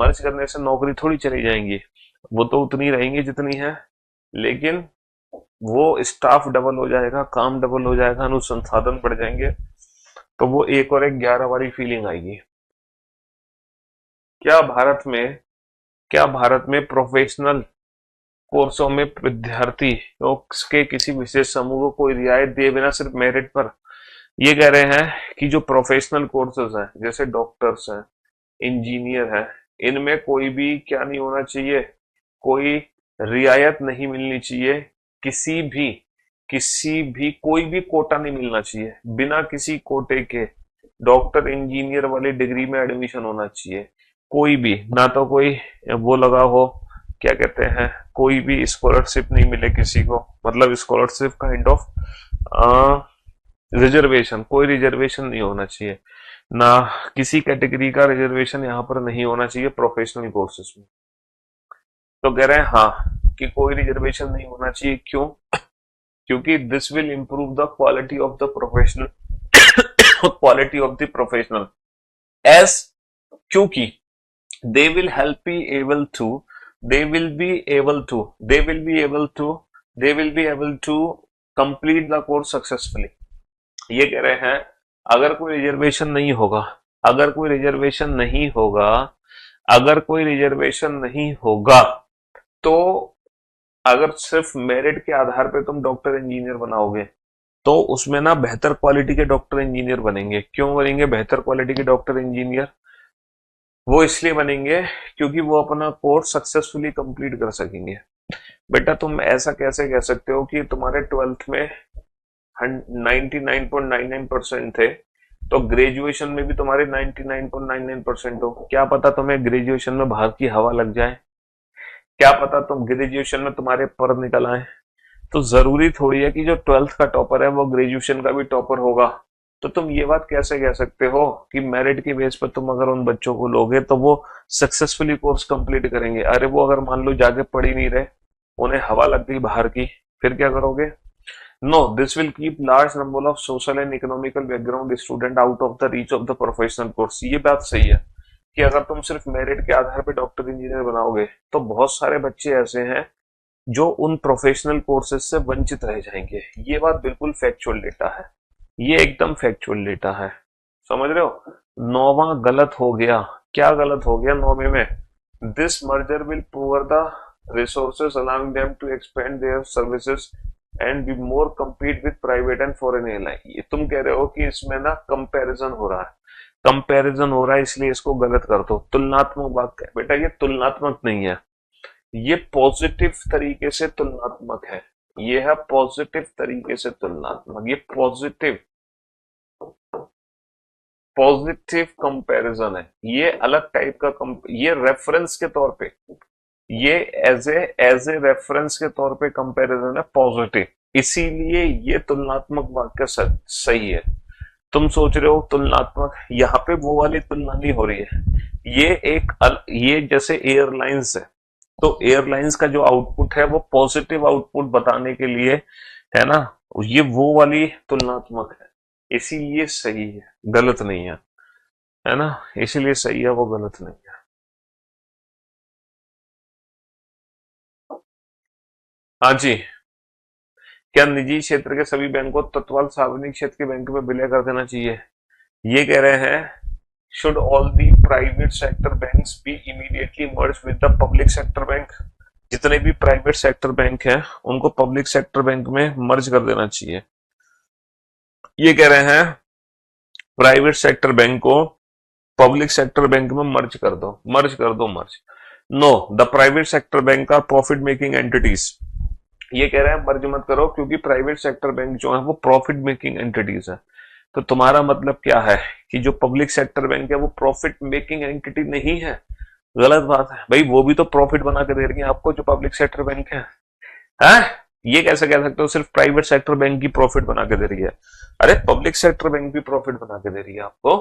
मर्ज करने से नौकरी थोड़ी चली जाएंगी, वो तो उतनी रहेंगी जितनी है, लेकिन वो स्टाफ डबल हो जाएगा, काम डबल हो जाएगा, अनुसंसाधन बढ़ जाएंगे, तो वो एक और एक 11 वाली फीलिंग आएगी। क्या भारत में प्रोफेशनल कोर्सों में विद्यार्थी के किसी विशेष समूह को कोई रियायत दिए बिना सिर्फ मेरिट पर? ये कह रहे हैं कि जो प्रोफेशनल कोर्सेज हैं, जैसे डॉक्टर्स हैं, इंजीनियर हैं, इनमें कोई भी क्या नहीं होना चाहिए? कोई रियायत नहीं मिलनी चाहिए। किसी भी कोई भी कोटा नहीं मिलना चाहिए। बिना किसी कोटे के डॉक्टर इंजीनियर वाली डिग्री में एडमिशन होना चाहिए। कोई भी ना, तो कोई वो लगा हो, क्या कहते हैं, कोई भी स्कॉलरशिप नहीं मिले किसी को, मतलब स्कॉलरशिप काइंड ऑफ रिजर्वेशन, कोई रिजर्वेशन नहीं होना चाहिए ना, किसी कैटेगरी का रिजर्वेशन यहाँ पर नहीं होना चाहिए प्रोफेशनल कोर्सेज में। तो कह रहे हैं हाँ कि कोई रिजर्वेशन नहीं होना चाहिए। क्यों? क्योंकि this will improve the quality of the professional, quality of the professional as, क्योंकि they will help be able to they will be able to they will be able to they will be able to complete the course successfully। ये कह रहे हैं अगर कोई रिजर्वेशन नहीं होगा, अगर कोई रिजर्वेशन नहीं होगा, अगर कोई रिजर्वेशन नहीं होगा, तो अगर सिर्फ मेरिट के आधार पे तुम डॉक्टर इंजीनियर बनाओगे तो उसमें ना बेहतर क्वालिटी के डॉक्टर इंजीनियर बनेंगे। क्यों बनेंगे बेहतर क्वालिटी के डॉक्टर इंजीनियर? वो इसलिए बनेंगे क्योंकि वो अपना कोर्स सक्सेसफुली कंप्लीट कर सकेंगे। बेटा तुम ऐसा कैसे कह सकते हो कि तुम्हारे 12th में 99.99% थे, तो ग्रेजुएशन में भी तुम्हारे 99.99% हो? क्या पता तुम्हें ग्रेजुएशन में बाहर की हवा लग जाए, क्या पता तुम ग्रेजुएशन में तुम्हारे पर निकल आए। तो जरूरी थोड़ी है कि जो 12th का टॉपर है वो ग्रेजुएशन का भी टॉपर होगा। तो तुम ये बात कैसे कह सकते हो कि मेरिट के बेस पर तुम अगर उन बच्चों को लोगे तो वो सक्सेसफुली कोर्स कंप्लीट करेंगे? अरे वो अगर मान लो जाके पढ़ ही नहीं रहे, उन्हें हवा लग गई बाहर की, फिर क्या करोगे? No, this will keep large number of social and economical background student out of the reach of the professional course. ये बात सही है कि अगर तुम सिर्फ मेरिट के आधार पर डॉक्टर इंजीनियर बनाओगे तो बहुत सारे बच्चे ऐसे हैं जो उन प्रोफेशनल कोर्सेज से वंचित रह जाएंगे। ये बात बिल्कुल फैक्चुअल डेटा है, ये एकदम फैक्चुअल डेटा है, समझ रहे हो? नौवां गलत हो गया। क्या गलत हो गया नौवे में? This merger will pool the resources allowing them to expand their services and be more compete with private and foreign airline. ये तुम कह रहे हो कि इसमें ना कंपैरिजन हो रहा है, कंपैरिजन हो रहा है इसलिए इसको गलत कर दो। तुलनात्मक वाक्य बेटा ये तुलनात्मक नहीं है, ये पॉजिटिव तरीके से तुलनात्मक है। ये है पॉजिटिव तरीके से तुलनात्मक, ये पॉजिटिव पॉजिटिव कंपैरिजन है। ये अलग टाइप का ये रेफरेंस के तौर पे, ये एज ए रेफरेंस के तौर पे कंपैरिजन है पॉजिटिव, इसीलिए ये तुलनात्मक वाक्य सही है। तुम सोच रहे हो तुलनात्मक, यहाँ पे वो वाली तुलना नहीं हो रही है। ये जैसे एयरलाइंस है, तो एयरलाइंस का जो आउटपुट है वो पॉजिटिव आउटपुट बताने के लिए है ना, ये वो वाली तुलनात्मक है, इसीलिए सही है, गलत नहीं है ना, इसीलिए सही है, वो गलत नहीं है। हाँ जी। क्या निजी क्षेत्र के सभी बैंकों को तत्काल सार्वजनिक क्षेत्र के बैंक में विलय कर देना चाहिए? ये कह रहे हैं should all the private sector banks be immediately merge with the public sector bank. जितने भी प्राइवेट सेक्टर बैंक हैं उनको पब्लिक सेक्टर बैंक में मर्ज कर देना चाहिए। ये कह रहे हैं प्राइवेट सेक्टर बैंक को पब्लिक सेक्टर बैंक में मर्ज कर दो, मर्ज कर दो, merge. No, the private sector bank are profit making entities. ये कह रहे हैं मर्ज मत करो क्योंकि प्राइवेट सेक्टर बैंक जो है वो प्रॉफिट मेकिंग एंटिटीज है। तो तुम्हारा मतलब क्या है कि जो पब्लिक सेक्टर बैंक है वो प्रॉफिट मेकिंग एंटिटी नहीं है? गलत बात है भाई, वो भी तो प्रॉफिट बना के दे रही है आपको जो पब्लिक सेक्टर बैंक है। ये कैसे कह सकते हो सिर्फ प्राइवेट सेक्टर बैंक की प्रॉफिट बना के दे रही है? अरे पब्लिक सेक्टर बैंक भी प्रॉफिट बना के दे रही है आपको,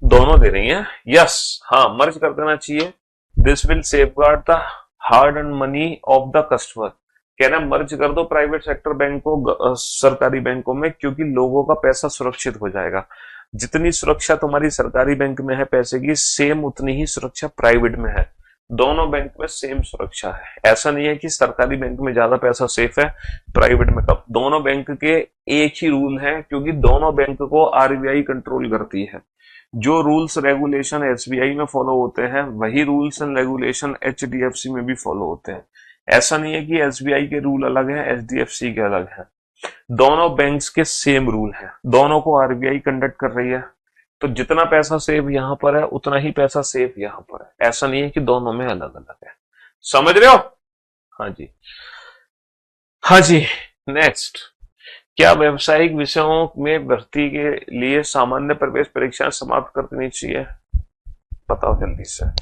दोनों दे रही है। यस, हाँ, मर्ज कर देना चाहिए। This will safeguard the hard and money of the customer. कह रहे हैं मर्ज कर दो प्राइवेट सेक्टर बैंक को सरकारी बैंकों में, क्योंकि लोगों का पैसा सुरक्षित हो जाएगा। जितनी सुरक्षा तुम्हारी सरकारी बैंक में है पैसे की, सेम उतनी ही सुरक्षा प्राइवेट में है। दोनों बैंक में सेम सुरक्षा है। ऐसा नहीं है कि सरकारी बैंक में ज्यादा पैसा सेफ है, प्राइवेट में कम। दोनों बैंक के एक ही रूल है, क्योंकि दोनों बैंक को आरबीआई कंट्रोल करती है। जो रूल्स रेगुलेशन एसबीआई में फॉलो होते हैं वही रूल्स एंड रेगुलेशन एचडीएफसी में भी फॉलो होते हैं। ऐसा नहीं है कि एसबीआई के रूल अलग हैं, एचडीएफसी के अलग हैं। दोनों बैंक्स के सेम रूल हैं, दोनों को आरबीआई कंडक्ट कर रही है। तो जितना पैसा सेव यहां पर है उतना ही पैसा सेव यहां पर है। ऐसा नहीं है कि दोनों में अलग अलग है। समझ रहे हो? हाँ जी, हाँ जी। नेक्स्ट, क्या व्यवसायिक विषयों में भर्ती के लिए सामान्य प्रवेश परीक्षाएं समाप्त कर देनी चाहिए? बताओ जल्दी से।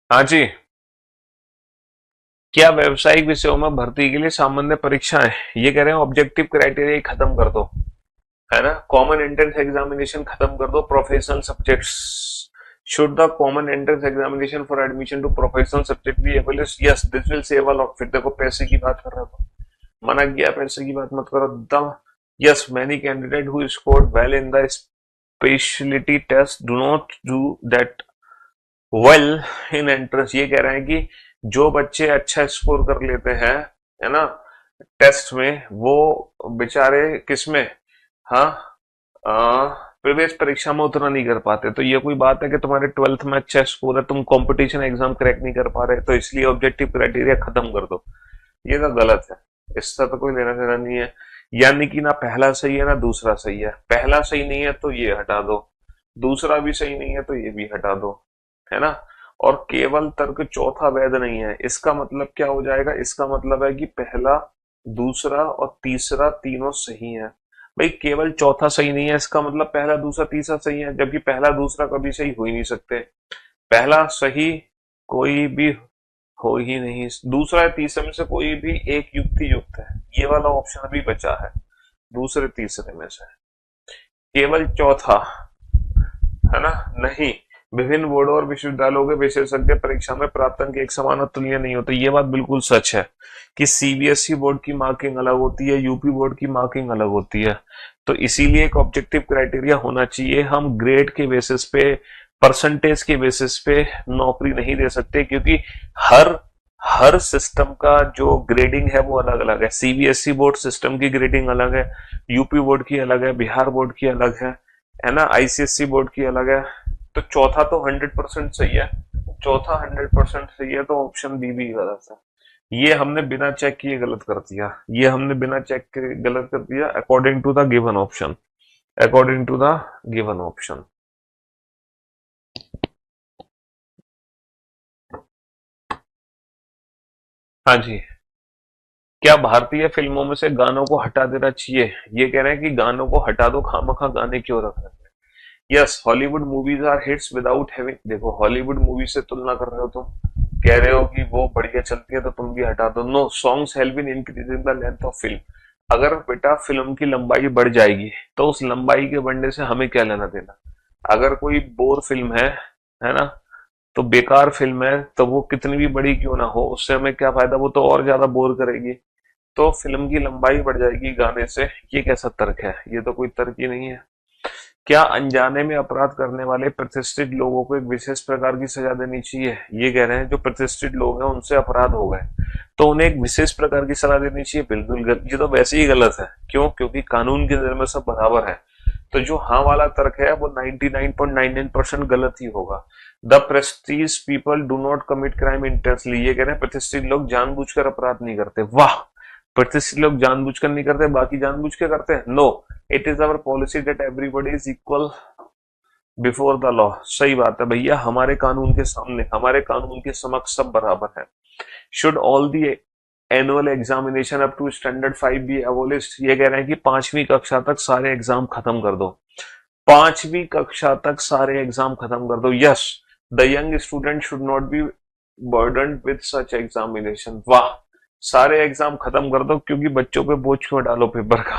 हाँ जी। क्या व्यावसायिक विषयों में भर्ती के लिए सामान्य परीक्षाएं, ये कह रहे हैं ऑब्जेक्टिव क्राइटेरिया खत्म कर दो, है ना। कॉमन एंट्रेंस एग्जामिनेशन खत्म कर दो। Professional subjects, should the common entrance examination for admission to professional subject be abolish? Yes, this will save a lot. फिर देखो पैसे की बात कर रहा था, मना किया पैसे की बात मत करो। The yes, many candidate who scored well in the speciality test do not do that well in entrance. ये कह रहे हैं कि जो बच्चे अच्छा स्कोर कर लेते हैं, है ना, टेस्ट में, वो बेचारे किसमें, हाँ, प्रवेश परीक्षा में उतना नहीं कर पाते। तो ये कोई बात है कि तुम्हारे 12th में अच्छा स्कोर है, तुम कंपटीशन एग्जाम क्रैक नहीं कर पा रहे, तो इसलिए ऑब्जेक्टिव क्राइटेरिया खत्म कर दो? ये तो गलत है, इससे तो कोई लेना देना नहीं है। यानी कि ना पहला सही है ना दूसरा सही है। पहला सही नहीं है तो ये हटा दो, दूसरा भी सही नहीं है तो ये भी हटा दो, है ना। और केवल तर्क चौथा वैध नहीं है। इसका मतलब क्या हो जाएगा? इसका मतलब है कि पहला, दूसरा और तीसरा तीनों सही है। भाई केवल चौथा सही नहीं है, इसका मतलब पहला, दूसरा, तीसरा सही है, जबकि पहला दूसरा कभी सही हो ही नहीं सकते। पहला सही कोई भी हो ही नहीं, दूसरा या तीसरे में से कोई भी एक युक्ति युक्त है। ये वाला ऑप्शन अभी बचा है दूसरे तीसरे में से, केवल चौथा, है ना, नहीं। विभिन्न बोर्डों और विश्वविद्यालयों के विशेषज्ञ परीक्षा में प्राप्त अंक एक समान और तुल्य नहीं होते। ये बात बिल्कुल सच है कि सीबीएसई बोर्ड की मार्किंग अलग होती है, यूपी बोर्ड की मार्किंग अलग होती है। तो इसीलिए एक ऑब्जेक्टिव क्राइटेरिया होना चाहिए। हम ग्रेड के बेसिस पे, परसेंटेज के बेसिस पे नौकरी नहीं दे सकते, क्योंकि हर हर सिस्टम का जो ग्रेडिंग है वो अलग अलग है। सीबीएसई बोर्ड सिस्टम की ग्रेडिंग अलग है, यूपी बोर्ड की अलग है, बिहार बोर्ड की अलग है ना, आईसीएसई बोर्ड की अलग है। तो चौथा तो 100% सही है, चौथा 100% सही है, तो ऑप्शन बी भी गलत है। ये हमने बिना चेक किए गलत कर दिया, ये हमने बिना चेक के गलत कर दिया, according to the given option, according to the given option. हाँ जी। क्या भारतीय फिल्मों में से गानों को हटा देना चाहिए? ये कह रहे हैं कि गानों को हटा दो, खामखा गाने क्यों रख रहे हैं। Yes, Hollywood movies are hits without having, देखो हॉलीवुड मूवी से तुलना कर रहे हो तुम, कह रहे हो कि वो बढ़िया चलती है तो तुम भी हटा दो। No, songs help in increasing the length of film. अगर बेटा फिल्म की लंबाई बढ़ जाएगी तो उस लंबाई के बढ़ने से हमें क्या लेना देना। अगर कोई बोर फिल्म है ना, तो बेकार फिल्म है, तो वो कितनी भी बड़ी क्यों ना हो उससे हमें क्या फायदा, वो तो और ज्यादा बोर करेगी। तो फिल्म की लंबाई बढ़ जाएगी गाने से, ये कैसा तर्क है? ये तो कोई तर्क ही नहीं है। क्या अनजाने में अपराध करने वाले प्रतिष्ठित लोगों को एक विशेष प्रकार की सजा देनी चाहिए? ये कह रहे हैं जो प्रतिष्ठित लोग हैं उनसे अपराध हो गए तो उन्हें एक विशेष प्रकार की सजा देनी चाहिए। बिल्कुल ये तो वैसे ही गलत है। क्यों? क्योंकि कानून के नजर में सब बराबर है। तो जो हाँ वाला तर्क है वो 99.99% गलत ही होगा। The Prestige people do not commit crime intentionally, ये कह रहे हैं प्रतिष्ठित लोग जानबूझकर अपराध नहीं करते। वाह, प्रतिष्ठित लोग जानबूझकर नहीं करते, बाकी जानबूझ के करते हैं। No, it is our policy that everybody is equal before the law. सही बात है भैया, हमारे कानून के सामने, हमारे कानून के समक्ष सब बराबर है। Should all the annual examination up to standard 5 be abolished, ये कह रहे हैं कि 5वीं कक्षा तक सारे एग्जाम खत्म कर दो। 5वीं कक्षा तक सारे एग्जाम खत्म कर दो। Yes, the young student should not be burden with such examination. वाह, सारे एग्जाम खत्म कर दो, क्योंकि बच्चों पे बोझ क्यों डालो पेपर का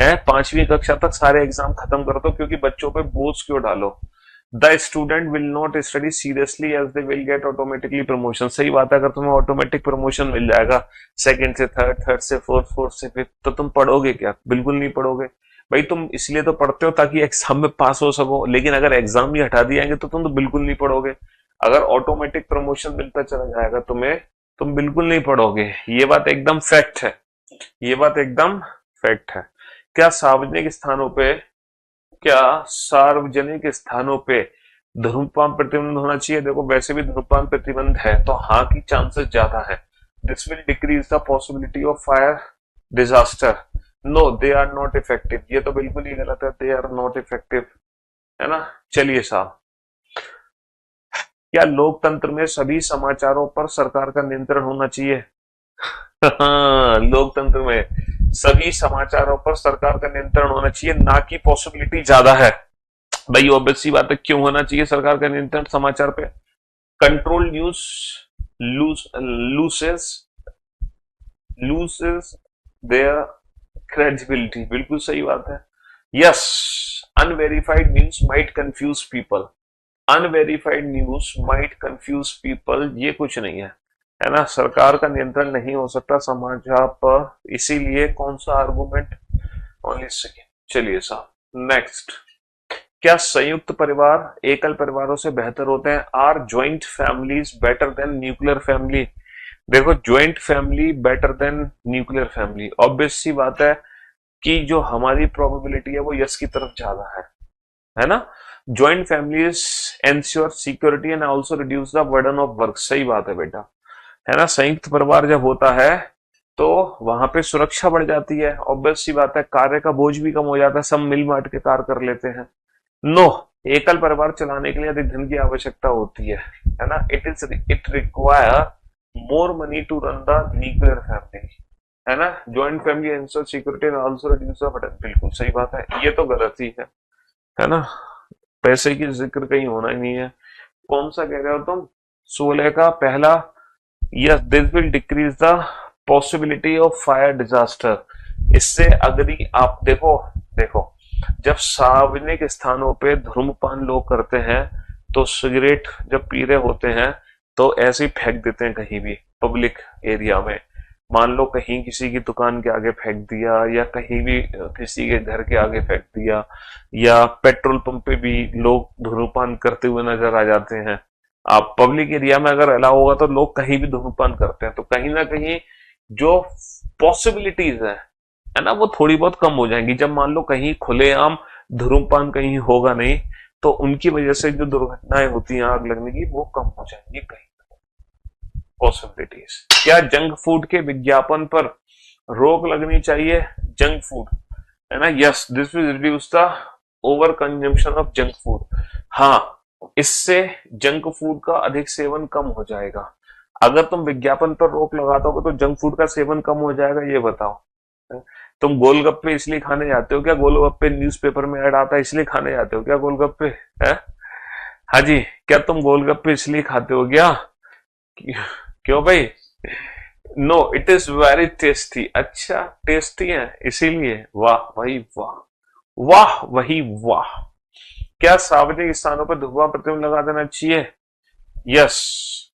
है। 5वीं कक्षा तक सारे एग्जाम खत्म कर दो, क्योंकि बच्चों पे बोझ क्यों डालो। The student will not study seriously as they will get automatically promotion. सही बात है, अगर तुम्हें ऑटोमेटिक प्रमोशन मिल जाएगा सेकंड से थर्ड, थर्ड से फोर्थ, फोर्थ से फिफ्थ, तो तुम पढ़ोगे क्या? बिल्कुल नहीं पढ़ोगे भाई। तुम इसलिए तो पढ़ते हो ताकि एग्जाम में पास हो सको, लेकिन अगर एग्जाम ही हटा दिए तो तुम तो बिल्कुल नहीं पढ़ोगे। अगर ऑटोमेटिक प्रमोशन मिलता चला जाएगा तुम्हें, तुम बिल्कुल नहीं पढ़ोगे। ये बात एकदम फैक्ट है, ये बात एकदम फैक्ट है। क्या सार्वजनिक स्थानों पे, क्या सार्वजनिक स्थानों पे धूम्रपान प्रतिबंध होना चाहिए? देखो वैसे भी धूम्रपान प्रतिबंध है, तो हाँ की चांसेस ज्यादा है। This will decrease the possibility of fire disaster. No, they are not effective, ये तो बिल्कुल ही गलत है, दे आर नॉट इफेक्टिव, है ना। चलिए साहब, क्या लोकतंत्र में सभी समाचारों पर सरकार का नियंत्रण होना चाहिए? हाँ, लोकतंत्र में सभी समाचारों पर सरकार का नियंत्रण होना चाहिए, ना की पॉसिबिलिटी ज्यादा है। भाई ऑब्वियस सी बात है, क्यों होना चाहिए सरकार का नियंत्रण समाचार पे? Control news loses their credibility, बिल्कुल सही बात है। Yes, unverified news might confuse people, unverified news might confuse people, ये कुछ नहीं है ना। सरकार का नियंत्रण नहीं हो सकता समाचार पर, इसीलिए कौन सा आर्गुमेंट? Only second. चलिए साहब, नेक्स्ट। क्या संयुक्त परिवार एकल परिवारों से बेहतर होते हैं? Are joint families better than nuclear family? देखो, joint family better than nuclear family, obvious सी बात है कि जो हमारी प्रोबेबिलिटी है वो यस की तरफ ज्यादा है ना। Joint families ensure security and also reduce the burden of work. सही बात है बेटा, है ना। संयुक्त परिवार जब होता है तो वहां पे सुरक्षा बढ़ जाती है, ऑब्वियस सी बात है, कार्य का बोझ भी कम हो जाता है, सब मिल बांट के कार्य कर लेते हैं। नो, एकल परिवार चलाने के लिए अधिक धन की आवश्यकता होती है ना। It require more money to run the nuclear family, है ना। Joint family ensure security and also reduce the burden, बिल्कुल सही बात है, ये तो गलत ही है ना। पैसे की जिक्र कहीं होना ही नहीं है। कौन सा कह रहे हो तुम? 16 का पहला, yes, this will decrease the possibility of fire disaster. इससे अग्नि, आप देखो, जब सार्वजनिक स्थानों पे धूम्रपान लोग करते हैं तो सिगरेट जब पी रहे होते हैं तो ऐसे ही फेंक देते हैं कहीं भी पब्लिक एरिया में। मान लो कहीं किसी की दुकान के आगे फेंक दिया, या कहीं भी किसी के घर के आगे फेंक दिया, या पेट्रोल पंप पे भी लोग धूम्रपान करते हुए नजर आ जाते हैं। आप पब्लिक एरिया में अगर अलाउ होगा तो लोग कहीं भी धूम्रपान करते हैं, तो कहीं ना कहीं जो पॉसिबिलिटीज है ना, वो थोड़ी बहुत कम हो जाएंगी। जब मान लो कहीं खुलेआम धूम्रपान कहीं होगा नहीं, तो उनकी वजह से जो दुर्घटनाएं होती हैं आग लगने की, वो कम हो जाएंगी कहीं। पॉसिबिलिटीज। क्या जंक फूड के विज्ञापन पर रोक लगनी चाहिए? जंक फूड, है ना, yes, this will reduce the over consumption of junk food. हाँ, इससे जंक फूड का अधिक सेवन कम हो जाएगा। अगर तुम विज्ञापन पर रोक लगा दोगे तो जंक फूड का सेवन कम हो जाएगा, ये बताओ। तुम गोलगप्पे इसलिए खाने जाते हो क्या? गोलगप्पे न्यूज़पेपर में ऐड आता है इसलिए खाने जाते हो क्या गोलगप्पे? है? हाँ जी, क्या तुम गोलगप्पे इसलिए खाते हो क्या? क्यों भाई? No, it is very tasty. अच्छा, टेस्टी है इसीलिए? वाह भाई वाह, वाह वही वाह। क्या सार्वजनिक स्थानों पर धुआं प्रतिबंध लगा देना चाहिए? यस,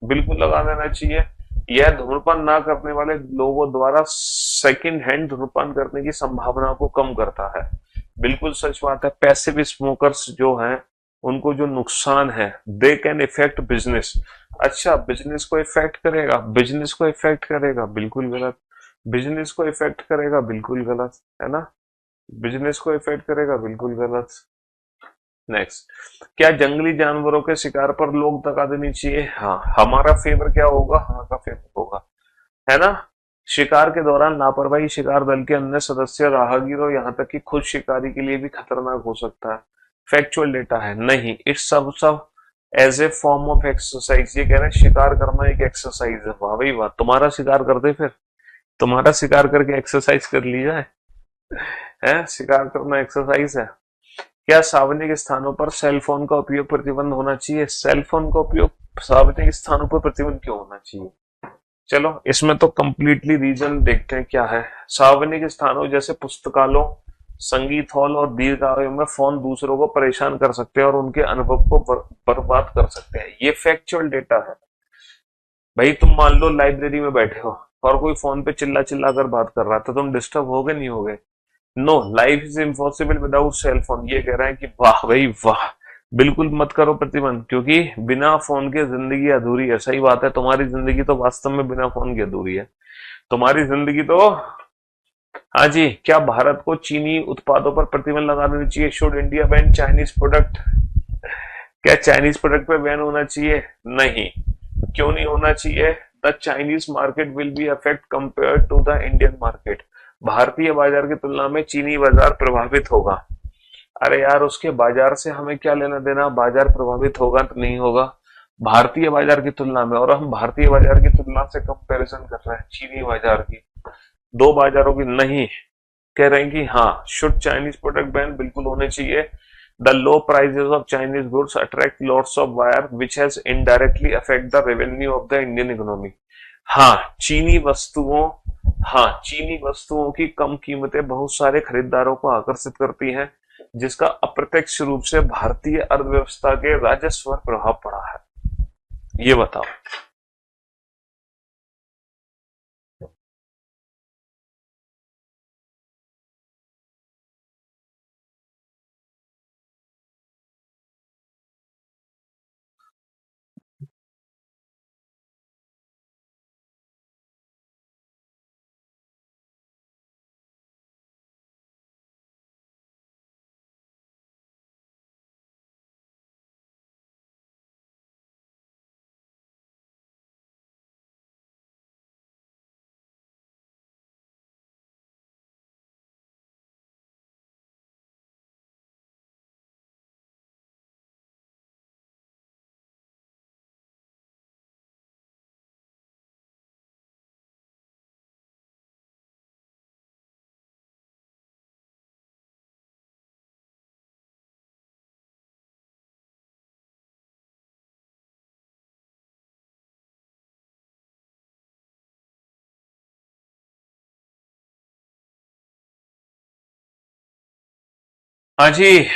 बिल्कुल लगा देना चाहिए। यह धूम्रपान ना करने वाले लोगों द्वारा सेकंड हैंड धूम्रपान करने की संभावना को कम करता है। बिल्कुल सच बात है। पैसिव स्मोकर्स जो हैं, उनको जो नुकसान है, दे कैन इफेक्ट बिजनेस। अच्छा, बिजनेस को इफेक्ट करेगा? बिजनेस को इफेक्ट करेगा, बिल्कुल गलत। बिजनेस को इफेक्ट करेगा, बिल्कुल गलत, है ना। बिजनेस को इफेक्ट करेगा, बिल्कुल गलत। नेक्स्ट, क्या जंगली जानवरों के शिकार पर रोक लगा देनी चाहिए? हाँ, हमारा फेवर क्या होगा? हाँ का फेवर होगा, है ना। शिकार के दौरान लापरवाही शिकार दल के अन्य सदस्य, राहगीरों, यहाँ तक कि खुद शिकारी के लिए भी खतरनाक हो सकता है। फैक्चुअल डेटा है नहीं, इट्स सब सब as a form of exercise. ये कह रहे हैं शिकार करना एक एक्सरसाइज है। वाह भाई वाह, तुम्हारा शिकार कर दे फिर, तुम्हारा शिकार करके एक्सरसाइज कर ली जाए। है, शिकार करना एक्सरसाइज है। क्या सार्वजनिक स्थानों पर सेल फोन का उपयोग प्रतिबंध होना चाहिए? सेल फोन का उपयोग सार्वजनिक स्थानों पर प्रतिबंध क्यों होना चाहिए? चलो इसमें तो कंप्लीटली रीजन देखते हैं क्या है। सार्वजनिक स्थानों जैसे पुस्तकालयों, संगीत हॉल और दीर्घाओं में फोन दूसरों को परेशान कर सकते हैं और उनके अनुभव को बर्बाद कर सकते हैं। ये फैक्चुअल डेटा है भाई। तुम मान लो लाइब्रेरी में बैठे हो और कोई फोन पे चिल्ला चिल्ला कर बात कर रहा था, तुम डिस्टर्ब होगे नहीं होगे? No, life is impossible without cell phone. ये कह रहा है कि वाह भाई वाह, बिल्कुल मत करो प्रतिबंध, क्योंकि बिना फोन के जिंदगी अधूरी है। सही बात है, तुम्हारी जिंदगी तो वास्तव में बिना फोन के अधूरी है। तुम्हारी जिंदगी तो, हाँ जी। क्या भारत को चीनी उत्पादों पर प्रतिबंध लगा देनी चाहिए? Should India ban Chinese product? क्या चाइनीज प्रोडक्ट पे बैन होना चाहिए? नहीं। क्यों नहीं होना चाहिए? The Chinese market will be affect compare to the Indian market. भारतीय बाजार की तुलना में चीनी बाजार प्रभावित होगा। अरे यार, उसके बाजार से हमें क्या लेना देना? बाजार प्रभावित होगा तो नहीं होगा भारतीय बाजार की तुलना में, और हम भारतीय बाजार की तुलना से कंपैरिजन कर रहे हैं चीनी बाजार की, दो बाजारों की नहीं। कह रहे हैं कि हाँ, शुड चाइनीज प्रोडक्ट बैन, बिल्कुल होने चाहिए। The low prices of Chinese goods attract lots of buyer which has indirectly affect the revenue of the Indian economy. हाँ, चीनी वस्तुओं, हाँ, चीनी वस्तुओं की कम कीमतें बहुत सारे खरीदारों को आकर्षित करती हैं, जिसका अप्रत्यक्ष रूप से भारतीय अर्थव्यवस्था के राजस्व पर प्रभाव पड़ा है। ये बताओ। हाँ जी।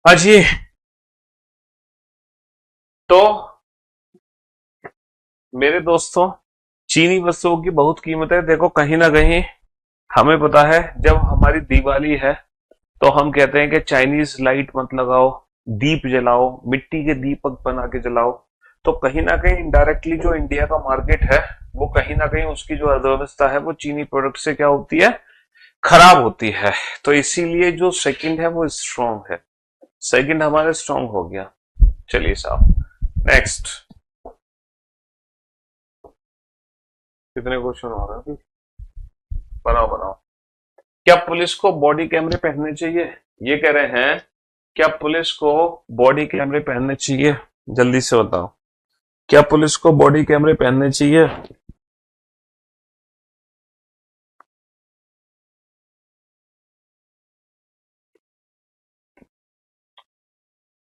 हाँ जी। तो मेरे दोस्तों, चीनी वस्तुओं की बहुत कीमत है। देखो कहीं ना कहीं हमें पता है, जब हमारी दिवाली है तो हम कहते हैं कि चाइनीज लाइट मत लगाओ, दीप जलाओ, मिट्टी के दीपक बना के जलाओ। तो कहीं ना कहीं इनडायरेक्टली जो इंडिया का मार्केट है, वो कहीं ना कहीं उसकी जो अर्थव्यवस्था है वो चीनी प्रोडक्ट से क्या होती है, खराब होती है। तो इसीलिए जो सेकंड है वो स्ट्रांग है। सेकंड हमारा स्ट्रांग हो गया। चलिए साहब, नेक्स्ट। कितने क्वेश्चन हो रहे हैं? बनाओ बनाओ। क्या पुलिस को बॉडी कैमरे पहनने चाहिए? ये कह रहे हैं, क्या पुलिस को बॉडी कैमरे पहनने चाहिए? जल्दी से बताओ, क्या पुलिस को बॉडी कैमरे पहनने चाहिए?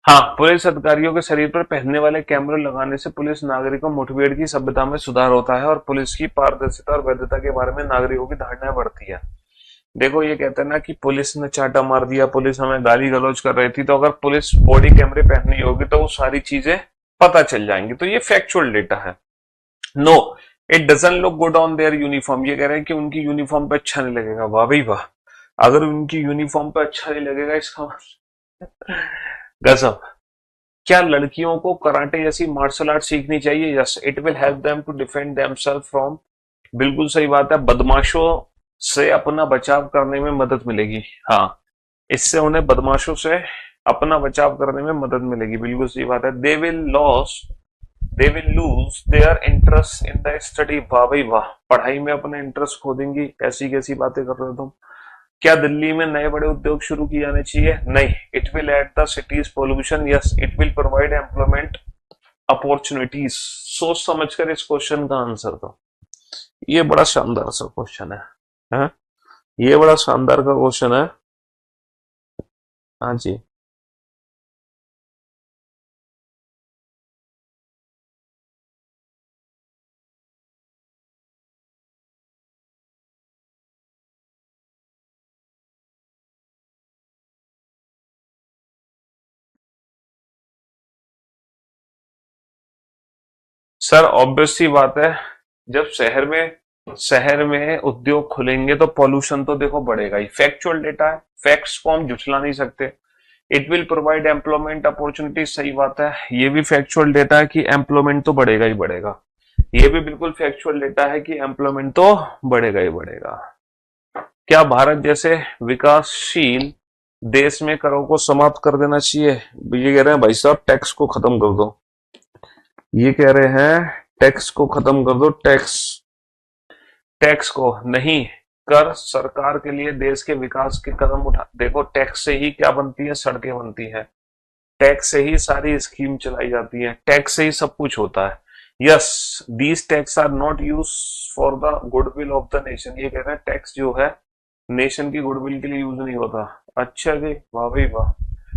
हाँ, पुलिस अधिकारियों के शरीर पर पहनने वाले कैमरे लगाने से पुलिस नागरिकों मुठभेड़ की सभ्यता में सुधार होता है और पुलिस की पारदर्शिता और वैधता के बारे में नागरिकों की धारणाएं बढ़ती है। देखो ये कहते हैं ना कि पुलिस ने चाटा मार दिया, पुलिस हमें गाली गलौज कर रही थी, तो अगर पुलिस बॉडी कैमरे पहननी होगी तो वो सारी चीजें पता चल जाएंगी। तो ये फैक्चुअल डेटा है। No, it doesn't look good on their uniform. ये कह रहे हैं कि उनकी यूनिफॉर्म पे अच्छा नहीं लगेगा। वाह भाई वाह, अगर उनकी यूनिफॉर्म पे अच्छा नहीं लगेगा इसका गजब। क्या लड़कियों को कराटे जैसी मार्शल आर्ट सीखनी चाहिए? Yes, it will help them to defend themselves from. बिल्कुल सही बात है, बदमाशों से अपना बचाव करने में मदद मिलेगी। हाँ, इससे उन्हें बदमाशों से अपना बचाव करने में मदद मिलेगी। बिल्कुल सही बात है। They will lose their interest in the study. वाह भाई वाह, पढ़ाई में अपना इंटरेस्ट खो देंगी। ऐसी कैसी बातें कर रहे हो तुम। क्या दिल्ली में नए बड़े उद्योग शुरू किए जाने चाहिए? नहीं, it will add the city's pollution. Yes, it will provide employment opportunities. सोच समझकर इस क्वेश्चन का आंसर दो। ये बड़ा शानदार सा क्वेश्चन है? ये बड़ा शानदार का क्वेश्चन है। हाँ जी। सर ऑब्वियस सी बात है, जब शहर में उद्योग खुलेंगे तो पॉल्यूशन तो देखो बढ़ेगा ही। फैक्चुअल डेटा है, फैक्ट्स को हम झुठला नहीं सकते। It will provide employment opportunity, सही बात है। ये भी फैक्चुअल डेटा है कि एम्प्लॉयमेंट तो बढ़ेगा ही बढ़ेगा। ये भी बिल्कुल फैक्चुअल डेटा है कि एम्प्लॉयमेंट तो बढ़ेगा ही बढ़ेगा। क्या भारत जैसे विकासशील देश में करों को समाप्त कर देना चाहिए? ये कह रहे हैं भाई साहब टैक्स को खत्म कर दो। ये कह रहे हैं टैक्स को खत्म कर दो। टैक्स टैक्स को नहीं, कर सरकार के लिए देश के विकास के कदम उठा। देखो टैक्स से ही क्या बनती है, सड़कें बनती हैं। टैक्स से ही सारी स्कीम चलाई जाती है, टैक्स से ही सब कुछ होता है। Yes, these tax are not use for the goodwill of the nation. ये कह रहे हैं टैक्स जो है नेशन की गुडविल के लिए यूज नहीं होता। अच्छा जी, वाह भाई वाह।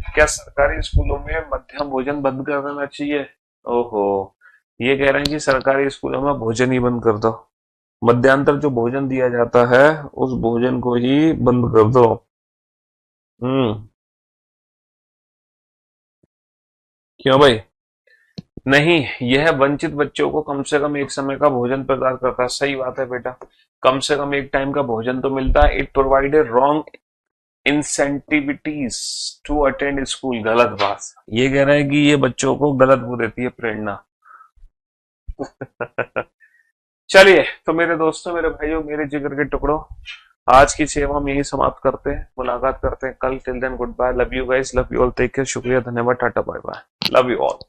क्या सरकारी स्कूलों में मध्याह्न भोजन बंद कर देना चाहिए? ओहो, ये कह रहे हैं कि सरकारी स्कूलों में भोजन ही बंद कर दो। मध्यांतर जो भोजन दिया जाता है उस भोजन को ही बंद कर दो। हम्म। क्यों भाई? नहीं, यह वंचित बच्चों को कम से कम एक समय का भोजन प्रदान करता है। सही बात है बेटा, कम से कम एक टाइम का भोजन तो मिलता है। It provide wrong incentives to attend school. गलत बात। ये कह रहे हैं कि ये बच्चों को गलत वो देती है प्रेरणा। चलिए, तो मेरे दोस्तों, मेरे भाइयों, मेरे जिगर के टुकड़ों, आज की सेवा हम यही समाप्त करते हैं। मुलाकात करते हैं कल। Till then goodbye, love you guys, love you all, take care, शुक्रिया, धन्यवाद, tata bye bye, love you all.